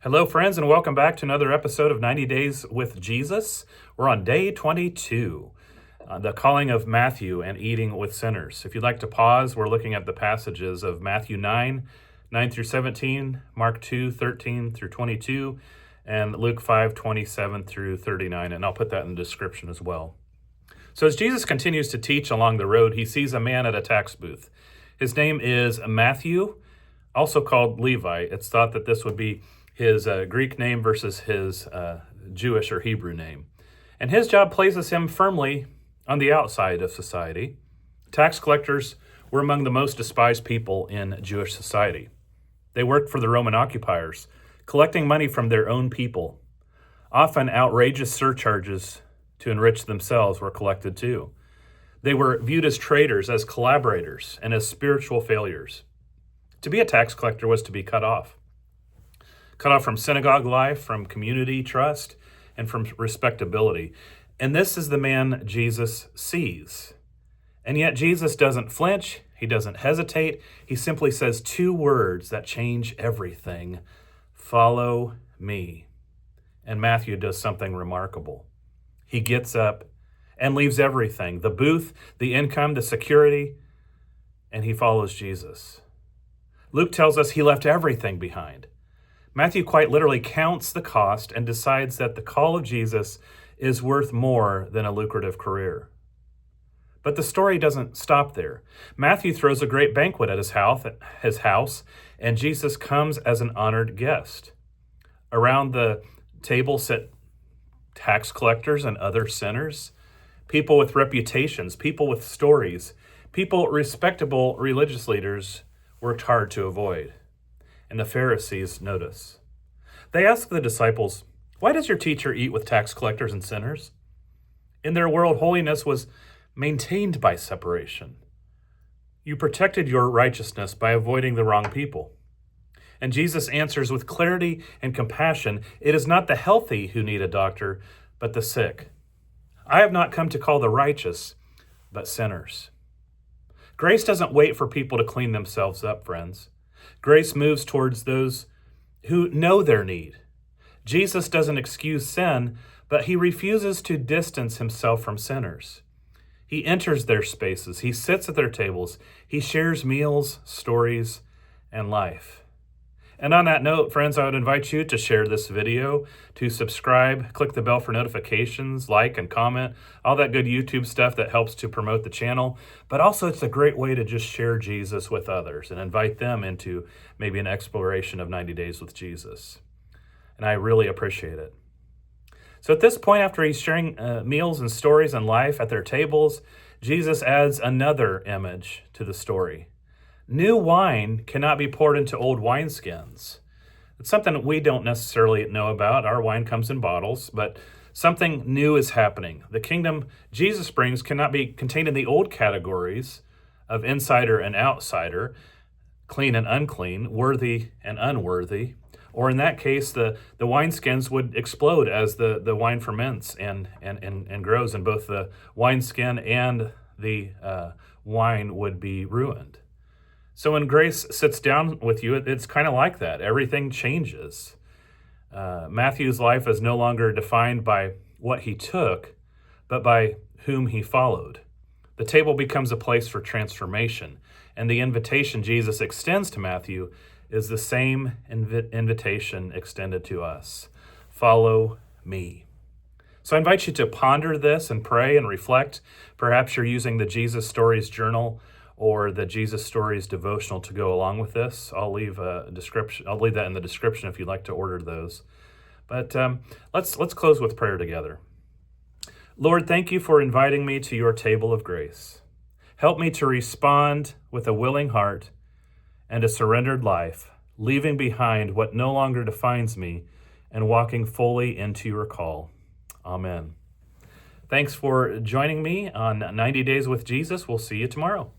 Hello, friends, and welcome back to another episode of 90 Days with Jesus. We're on day 22, the calling of Matthew and eating with sinners. If you'd like to pause, we're looking at the passages of Matthew 9 through 17, Mark 2, 13 through 22, and Luke 5, 27 through 39, and I'll put that in the description as well. So as Jesus continues to teach along the road, he sees a man at a tax booth. His name is Matthew, also called Levi. It's thought that this would be his Greek name versus his Jewish or Hebrew name. And his job places him firmly on the outside of society. Tax collectors were among the most despised people in Jewish society. They worked for the Roman occupiers, collecting money from their own people. Often outrageous surcharges to enrich themselves were collected too. They were viewed as traitors, as collaborators, and as spiritual failures. To be a tax collector was to be cut off from synagogue life, from community trust, and from respectability. And this is the man Jesus sees. And yet Jesus doesn't flinch, he doesn't hesitate, he simply says two words that change everything: follow me. And Matthew does something remarkable. He gets up and leaves everything, the booth, the income, the security, and he follows Jesus. Luke tells us he left everything behind. Matthew quite literally counts the cost and decides that the call of Jesus is worth more than a lucrative career. But the story doesn't stop there. Matthew throws a great banquet at his house, and Jesus comes as an honored guest. Around the table sit tax collectors and other sinners, people with reputations, people with stories, people respectable religious leaders worked hard to avoid. And the Pharisees notice. They ask the disciples, "Why does your teacher eat with tax collectors and sinners?" In their world, holiness was maintained by separation. You protected your righteousness by avoiding the wrong people. And Jesus answers with clarity and compassion, "It is not the healthy who need a doctor, but the sick. I have not come to call the righteous, but sinners." Grace doesn't wait for people to clean themselves up, friends. Grace moves towards those who know their need. Jesus doesn't excuse sin, but he refuses to distance himself from sinners. He enters their spaces, he sits at their tables, he shares meals, stories, and life. And on that note, friends, I would invite you to share this video, to subscribe, click the bell for notifications, like and comment, all that good YouTube stuff that helps to promote the channel. But also it's a great way to just share Jesus with others and invite them into maybe an exploration of 90 Days with Jesus. And I really appreciate it. So at this point, after he's sharing meals and stories and life at their tables, Jesus adds another image to the story. New wine cannot be poured into old wineskins. It's something that we don't necessarily know about. Our wine comes in bottles, but something new is happening. The kingdom Jesus brings cannot be contained in the old categories of insider and outsider, clean and unclean, worthy and unworthy. Or in that case, the wineskins would explode as the wine ferments and grows, and both the wineskin and the wine would be ruined. So when grace sits down with you, it's kind of like that. Everything changes. Matthew's life is no longer defined by what he took, but by whom he followed. The table becomes a place for transformation, and the invitation Jesus extends to Matthew is the same invitation extended to us. Follow me. So I invite you to ponder this and pray and reflect. Perhaps you're using the Jesus Stories journal or the Jesus Stories devotional to go along with this. I'll leave a description. I'll leave that in the description if you'd like to order those. But let's close with prayer together. Lord, thank you for inviting me to your table of grace. Help me to respond with a willing heart and a surrendered life, leaving behind what no longer defines me and walking fully into your call. Amen. Thanks for joining me on 90 Days with Jesus. We'll see you tomorrow.